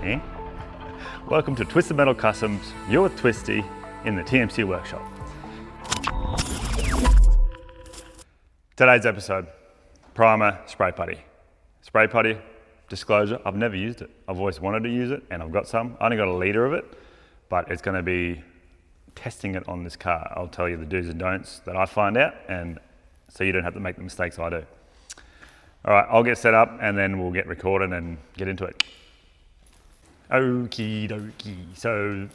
Eh? Welcome to Twisted Metal Customs, your Twisty in the TMC workshop. Today's episode, primer, spray putty. Spray putty, disclosure, I've never used it. I've always wanted to use it and I've got some. I only got a litre of it, but it's gonna be testing it on this car. I'll tell you the do's and don'ts that I find out, and so you don't have to make the mistakes I do. All right, I'll get set up and then we'll get recorded and get into it. Okie dokie. So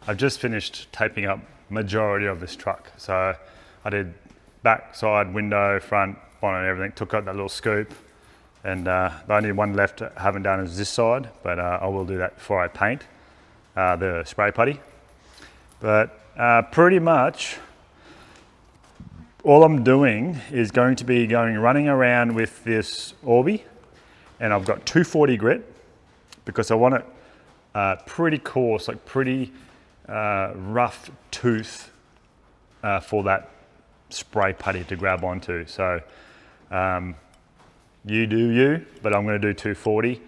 I've just finished taping up majority of this truck. So I did back, side, window, front, bonnet, everything. Took out that little scoop, and the only one left I haven't done is this side, but I will do that before I paint the spray putty. But pretty much all I'm doing is going to be running around with this Orbi, and I've got 240 grit because I want it pretty coarse, like pretty rough tooth for that spray putty to grab onto. So you do you, but I'm going to do 240,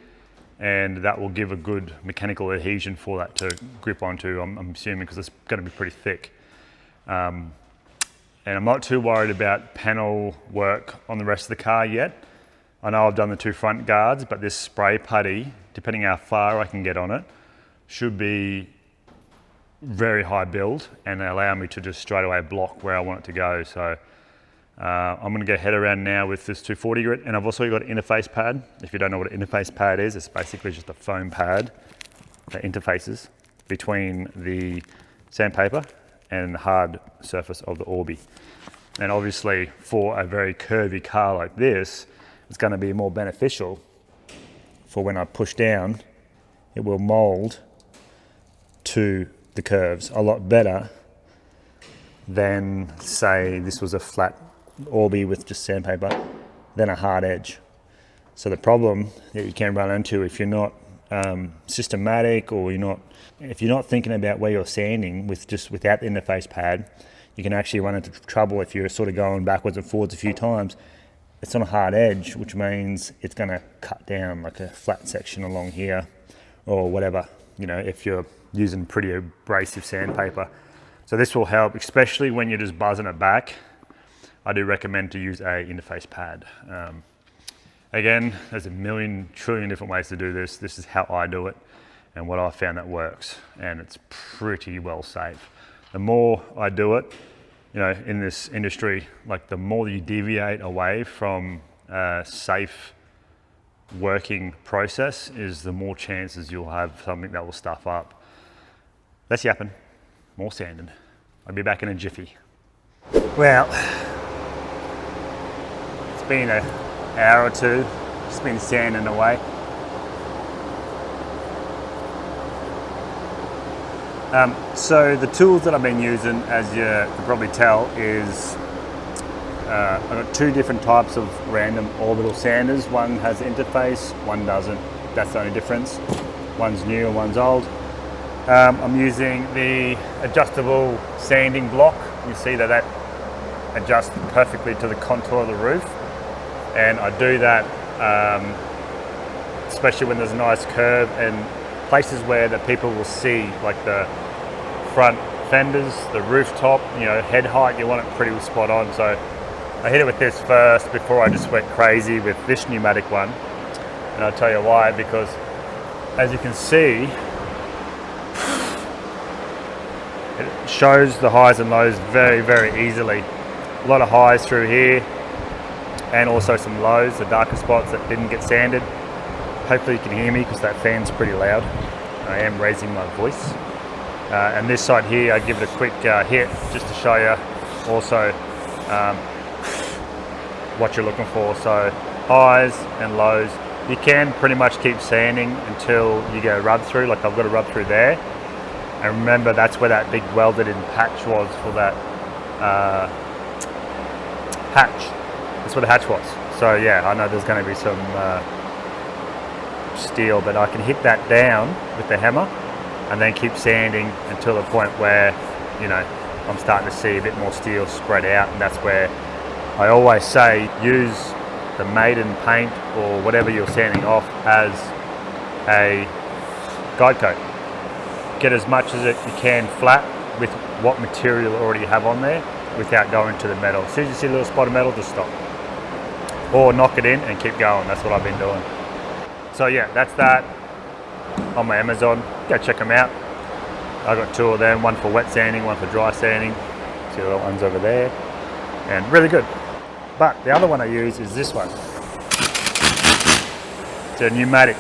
and that will give a good mechanical adhesion for that to grip onto, I'm assuming, because it's going to be pretty thick. And I'm not too worried about panel work on the rest of the car yet. I know I've done the two front guards, but this spray putty, depending how far I can get on it, should be very high build and allow me to just straight away block where I want it to go. So I'm going to go head around now with this 240 grit, and I've also got an interface pad. If you don't know what an interface pad is, it's basically just a foam pad that interfaces between the sandpaper and the hard surface of the Orbi. And obviously for a very curvy car like this, it's going to be more beneficial for when I push down, it will mold to the curves a lot better than, say, this was a flat Orbi with just sandpaper, than a hard edge. So the problem that you can run into if you're not systematic, or if you're not thinking about where you're sanding without the interface pad, you can actually run into trouble if you're sort of going backwards and forwards a few times. It's on a hard edge, which means it's going to cut down like a flat section along here or whatever, if you're using pretty abrasive sandpaper. So this will help, especially when you're just buzzing it back. I do recommend to use a interface pad. Again, there's a million trillion different ways to do this. This is how I do it and what I found that works, and it's pretty well safe. The more I do it, in this industry, like the more you deviate away from a safe working process, is the more chances you'll have something that will stuff up. Less yapping, more sanding. I'll be back in a jiffy. Well, it's been an hour or two, just been sanding away. So the tools that I've been using, as you can probably tell, is I've got two different types of random orbital sanders. One has interface, one doesn't. That's the only difference. One's new and one's old. I'm using the adjustable sanding block. You see that adjusts perfectly to the contour of the roof. And I do that especially when there's a nice curve and places where the people will see, like the front fenders, the rooftop, head height, you want it pretty spot on. So I hit it with this first before I just went crazy with this pneumatic one. And I'll tell you why, because as you can see, it shows the highs and lows very, very easily. A lot of highs through here and also some lows, the darker spots that didn't get sanded. Hopefully you can hear me because that fan's pretty loud. I am raising my voice. And this side here, I give it a quick hit just to show you also what you're looking for. So highs and lows. You can pretty much keep sanding until you get a rub through, like I've got a rub through there. And remember, that's where that big welded in patch was for that hatch. That's where the hatch was. So yeah, I know there's going to be some steel, but I can hit that down with the hammer and then keep sanding until the point where I'm starting to see a bit more steel spread out. And that's where I always say use the maiden paint or whatever you're sanding off as a guide coat. Get as much as you can flat with what material already you have on there without going to the metal. As soon as you see a little spot of metal, just stop. Or knock it in and keep going. That's what I've been doing. So yeah, that's that on my Amazon. Go check them out. I got 2 of them, one for wet sanding, one for dry sanding. See the ones over there, and really good. But the other one I use is this one. It's a pneumatic,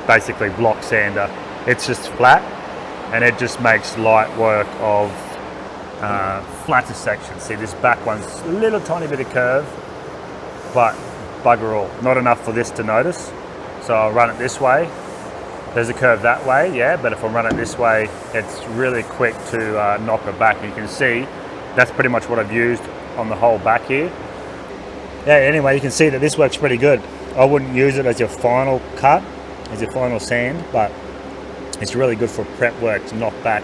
basically block sander. It's just flat, and it just makes light work of flatter sections. See, this back one's a little tiny bit of curve, but bugger all. Not enough for this to notice. So I'll run it this way. There's a curve that way, yeah, but if I run it this way, it's really quick to knock it back. You can see that's pretty much what I've used on the whole back here. Yeah, anyway, you can see that this works pretty good. I wouldn't use it as your final cut, as your final sand, but it's really good for prep work to knock back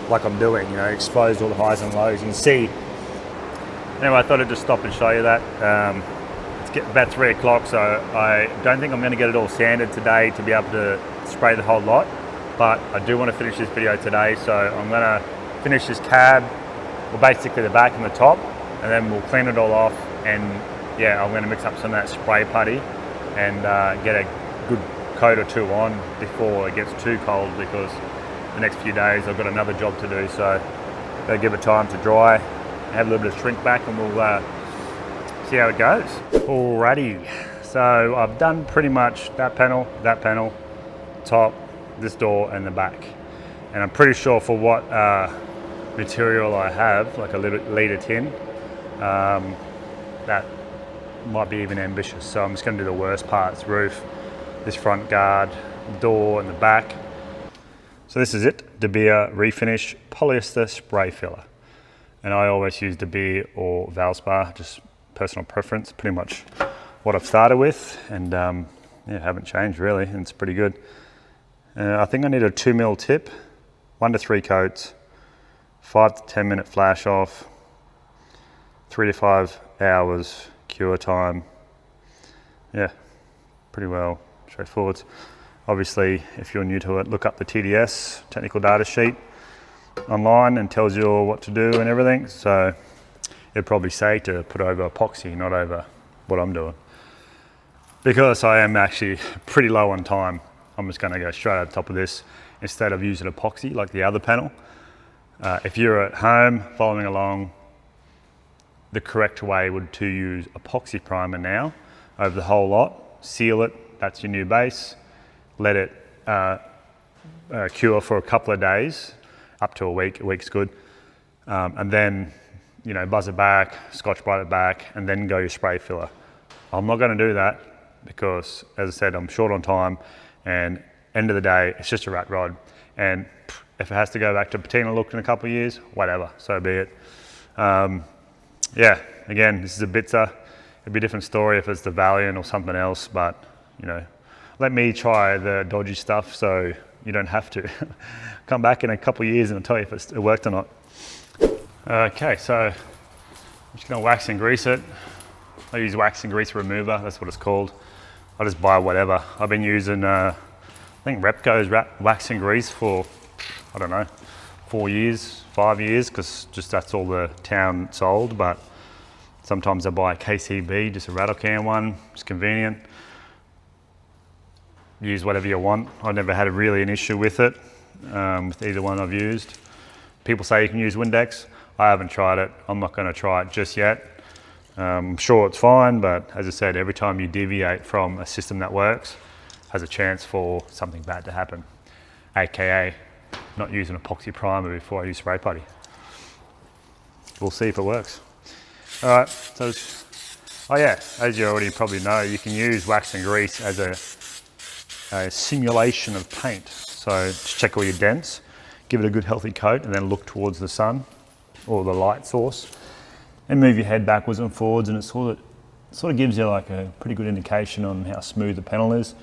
like I'm doing, you know, expose all the highs and lows. You can see. Anyway, I thought I'd just stop and show you that. It's getting about 3 o'clock, so I don't think I'm going to get it all sanded today to be able to spray the whole lot, but I do want to finish this video today, so I'm going to finish this cab, well, basically the back and the top, and then we'll clean it all off, and yeah, I'm going to mix up some of that spray putty and get a good coat or 2 on before it gets too cold, because the next few days I've got another job to do, so gotta give it time to dry, have a little bit of shrink back, and we'll see how it goes. Alrighty, so I've done pretty much that panel, top, this door, and the back, and I'm pretty sure for what material I have, like a litre tin, that might be even ambitious. So I'm just going to do the worst parts: roof, this front guard, door, and the back. So this is it, DEBEER Refinish Polyester Spray Filler, and I always use DEBEER or Valspar, just personal preference. Pretty much what I've started with, and yeah, haven't changed really, and it's pretty good. I think I need a 2mm tip, 1 to 3 coats, 5 to 10 minute flash off, 3 to 5 hours cure time. Yeah, pretty well straightforward. Obviously, if you're new to it, look up the TDS, technical data sheet, online, and tells you all what to do and everything. So it'd probably say to put over epoxy, not over what I'm doing. Because I am actually pretty low on time, I'm just going to go straight over the top of this instead of using epoxy like the other panel. If you're at home following along, the correct way would to use epoxy primer now over the whole lot, seal it, that's your new base, let it cure for a couple of days, up to a week's good, and then, you know, buzz it back, Scotch-Brite it back, and then go your spray filler. I'm not going to do that because, as I said, I'm short on time, and end of the day, it's just a rat rod. And if it has to go back to patina look in a couple of years, whatever, so be it. Yeah, again, this is a Bitzer. It'd be a different story if it's the Valiant or something else, but, you know, let me try the dodgy stuff so you don't have to. Come back in a couple of years and I'll tell you if it worked or not. Okay, so I'm just gonna wax and grease it. I use wax and grease remover, that's what it's called. I just buy whatever. I've been using, I think Repco's wax and grease for, I don't know, 4 years, 5 years, because just that's all the town sold, but sometimes I buy a KCB, just a rattle can one, it's convenient. Use whatever you want. I've never had really an issue with it, with either one I've used. People say you can use Windex. I haven't tried it. I'm not gonna try it just yet. I'm sure it's fine, but as I said, every time you deviate from a system that works, has a chance for something bad to happen, AKA not using epoxy primer before I use spray putty. We'll see if it works. All right, so, oh yeah, as you already probably know, you can use wax and grease as a simulation of paint. So just check all your dents, give it a good healthy coat, and then look towards the sun or the light source, and move your head backwards and forwards, and it sort of gives you like a pretty good indication on how smooth the panel is.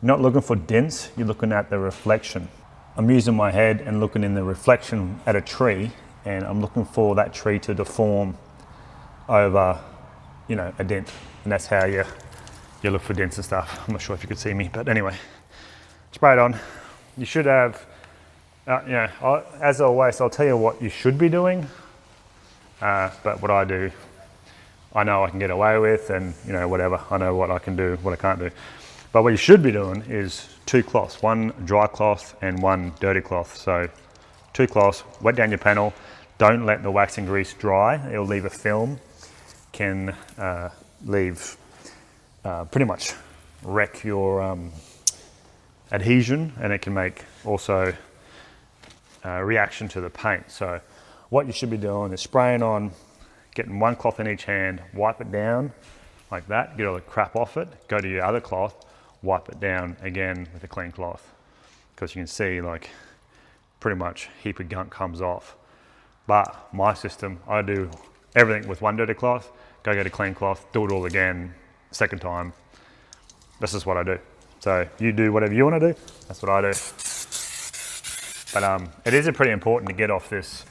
You're not looking for dents, you're looking at the reflection. I'm using my head and looking in the reflection at a tree, and I'm looking for that tree to deform over, you know, a dent, and that's how you look for dents and stuff. I'm not sure if you could see me, but anyway. spray it on. You should have, as always, I'll tell you what you should be doing, but what I do, I know I can get away with, and whatever, I know what I can do, what I can't do. But what you should be doing is 2 cloths, 1 dry cloth and 1 dirty cloth. So 2 cloths, wet down your panel, don't let the wax and grease dry, it'll leave a film, can leave, pretty much wreck your adhesion, and it can make also reaction to the paint. So what you should be doing is spraying on, getting 1 cloth in each hand, wipe it down like that, get all the crap off it, go to your other cloth, wipe it down again with a clean cloth. Because you can see like pretty much heap of gunk comes off. But my system, I do everything with 1 dirty cloth, go get a clean cloth, do it all again, second time. This is what I do. So you do whatever you want to do, that's what I do. But it is pretty important to get off this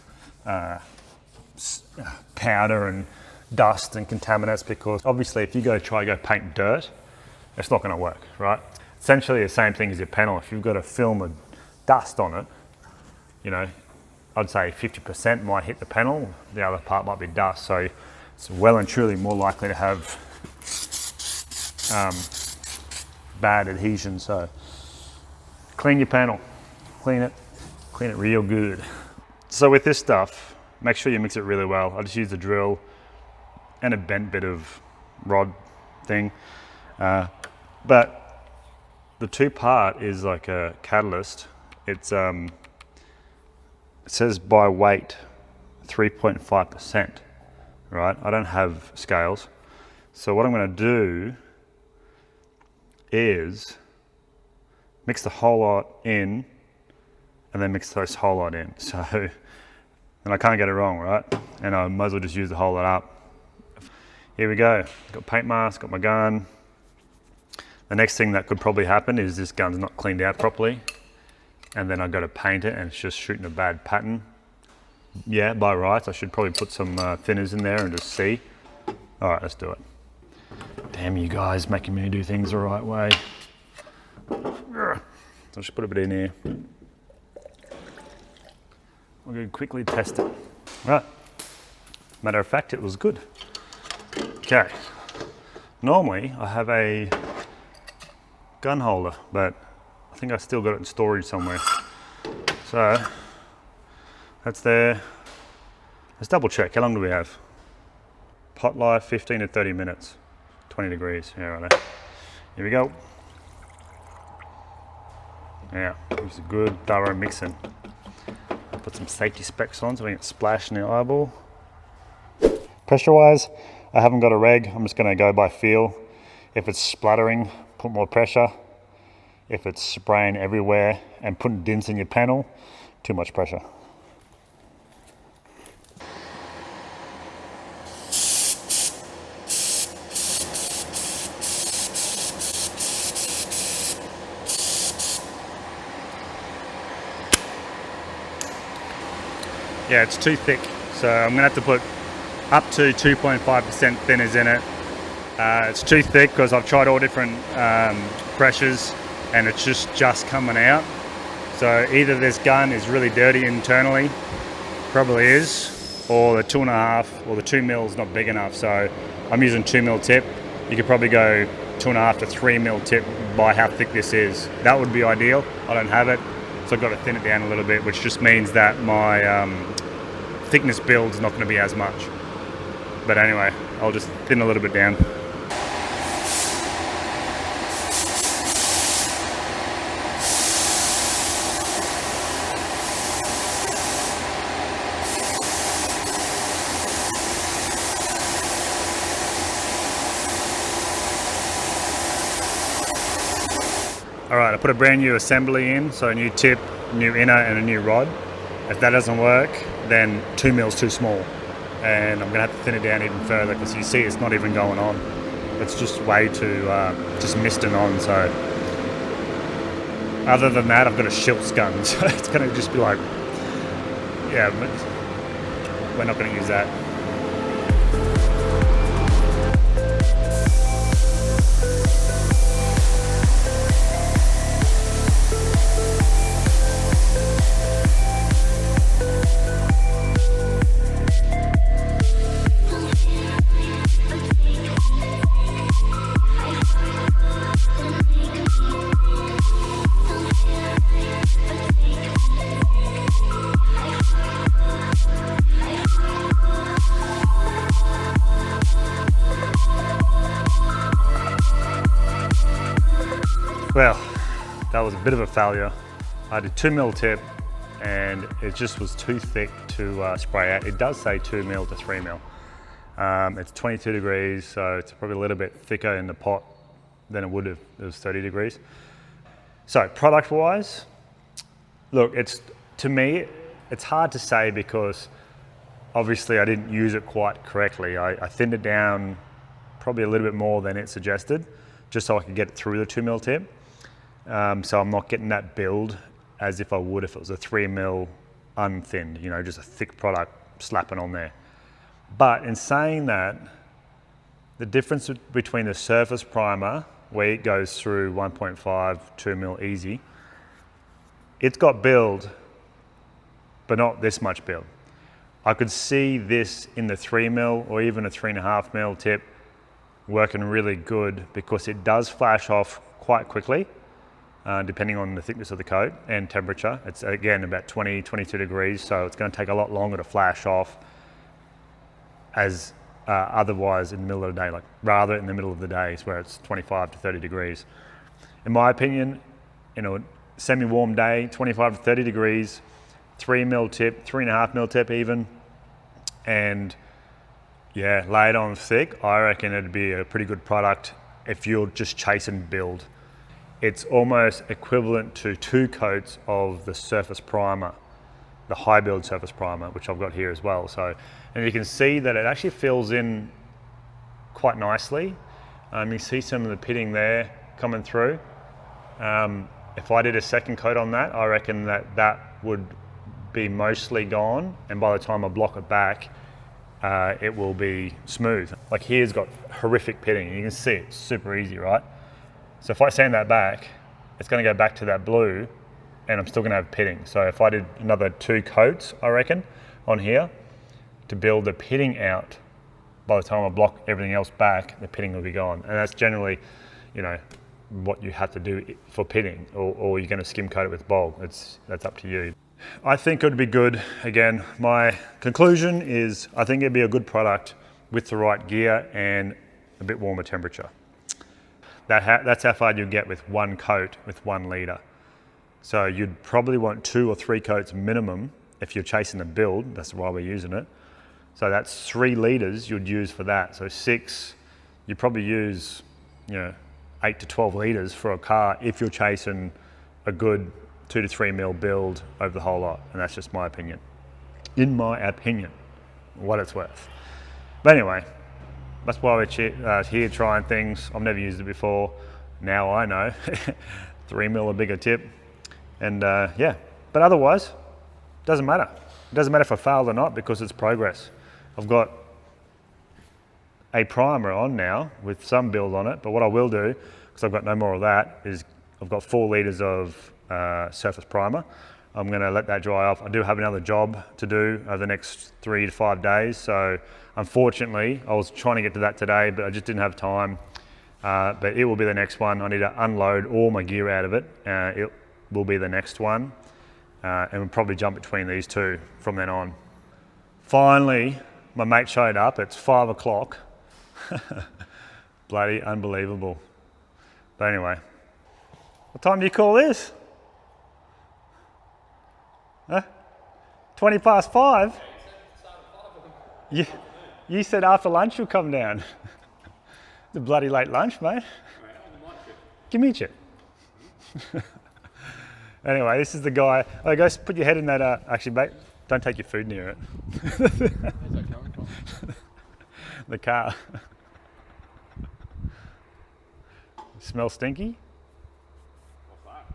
powder and dust and contaminants, because obviously if you try to paint dirt, it's not going to work, right? Essentially the same thing as your panel. If you've got a film of dust on it, I'd say 50% might hit the panel, the other part might be dust. So it's well and truly more likely to have bad adhesion. So clean your panel, clean it real good. So with this stuff, make sure you mix it really well. I just use a drill and a bent bit of rod thing. But the 2-part is like a catalyst. It's it says by weight 3.5%, right? I don't have scales. So what I'm going to do is mix the whole lot in and then mix this whole lot in. So, and I can't get it wrong, right? And I might as well just use the whole lot up. Here we go. Got paint mask, got my gun. The next thing that could probably happen is this gun's not cleaned out properly, and then I've got to paint it and it's just shooting a bad pattern. Yeah, by rights, I should probably put some thinners in there and just see. All right, let's do it. Damn you guys, making me do things the right way. So I'll just put a bit in here. We're going to quickly test it. Right. Matter of fact, it was good. Okay. Normally, I have a gun holder, but I think I still got it in storage somewhere. So, that's there. Let's double check. How long do we have? Pot life, 15 to 30 minutes. 20 degrees. Yeah, right there. Here we go. Yeah, it was a good, thorough mixing. Put some safety specs on so we can splash in the eyeball. Pressure wise, I haven't got a reg. I'm just going to go by feel. If it's splattering, put more pressure. If it's spraying everywhere and putting dents in your panel, too much pressure. Yeah, it's too thick, so I'm gonna have to put up to 2.5% thinners in it. It's too thick because I've tried all different pressures and it's just coming out. So either this gun is really dirty internally, probably is, or the 2.5 or the 2 mil is not big enough. So I'm using 2 mil tip. You could probably go 2.5 to 3 mil tip by how thick this is. That would be ideal. I don't have it, so I've got to thin it down a little bit, which just means that my thickness build is not going to be as much. But anyway, I'll just thin a little bit down. Alright, I put a brand new assembly in, so a new tip, new inner and a new rod. If that doesn't work, then 2 mil is too small. And I'm going to have to thin it down even further because you see it's not even going on. It's just way too, just misting on. So other than that, I've got a Schiltz gun. So it's going to just be like, yeah, we're not going to use that. Well, that was a bit of a failure. I did 2mm tip and it just was too thick to spray out. It does say 2mm to 3mm. It's 22 degrees, so it's probably a little bit thicker in the pot than it would if it was 30 degrees. So product-wise, look, to me, it's hard to say because obviously I didn't use it quite correctly. I thinned it down probably a little bit more than it suggested, just so I could get it through the 2mm tip. So I'm not getting that build as if I would if it was a 3mm unthinned, you know, just a thick product slapping on there. But in saying that, the difference between the surface primer, where it goes through 1.5, 2mm easy, it's got build, but not this much build. I could see this in the 3mm or even a 3.5mm tip working really good because it does flash off quite quickly, depending on the thickness of the coat and temperature. It's again about 20, 22 degrees, so it's going to take a lot longer to flash off as otherwise in the middle of the day, like rather in the middle of the days where it's 25 to 30 degrees. In my opinion, you know, semi-warm day, 25 to 30 degrees, 3mm tip, 3.5mm tip even, and yeah, lay it on thick. I reckon it'd be a pretty good product if you're just chasing build. It's almost equivalent to 2 coats of the surface primer, the high build surface primer, which I've got here as well. So, and you can see that it actually fills in quite nicely. You see some of the pitting there coming through. If I did a second coat on that, I reckon that would be mostly gone, and by the time I block it back, it will be smooth. Like here's got horrific pitting, you can see it's super easy, right? So if I sand that back, it's going to go back to that blue, and I'm still going to have pitting. So if I did another 2 coats, I reckon, on here, to build the pitting out, by the time I block everything else back, the pitting will be gone. And that's generally, you know, what you have to do for pitting, or you're going to skim coat it with bog. That's up to you. I think it would be good. Again, my conclusion is I think it'd be a good product with the right gear and a bit warmer temperature. That's how far you get with 1 coat with 1 litre. So you'd probably want 2 or 3 coats minimum if you're chasing a build. That's why we're using it. So that's 3 litres you'd use for that. So 6, you probably use, you know, 8 to 12 litres for a car if you're chasing a good 2 to 3mm build over the whole lot. And that's just my opinion. In my opinion, what it's worth. But anyway, that's why we're here trying things. I've never used it before. Now I know. 3mm a bigger tip. And yeah, but otherwise, doesn't matter. It doesn't matter if I failed or not because it's progress. I've got a primer on now with some build on it, but what I will do, because I've got no more of that, is I've got 4 litres of surface primer. I'm going to let that dry off. I do have another job to do over the next 3 to 5 days. So unfortunately, I was trying to get to that today, but I just didn't have time. But it will be the next one. I need to unload all my gear out of it. It will be the next one. And we'll probably jump between these 2 from then on. Finally, my mate showed up. It's 5 o'clock. Bloody unbelievable. But anyway, what time do you call this? Huh? 20 past 5? You said after lunch you'll come down. It's a bloody late lunch, mate. Give me a chip. Anyway, this is the guy. Oh, go put your head in that. Actually, mate, don't take your food near it. Where's that coming from? The car. Smell stinky? What's that?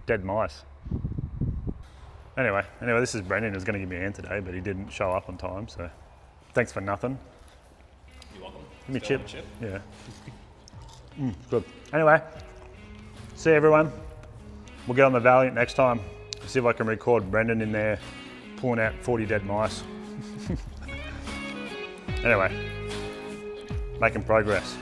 Dead mice. Anyway, this is Brendan. He was going to give me a hand today, but he didn't show up on time, so thanks for nothing. You're welcome. Give me a chip. Yeah. Good. Anyway, see everyone. We'll get on the Valiant next time. See if I can record Brendan in there pulling out 40 dead mice. Anyway, making progress.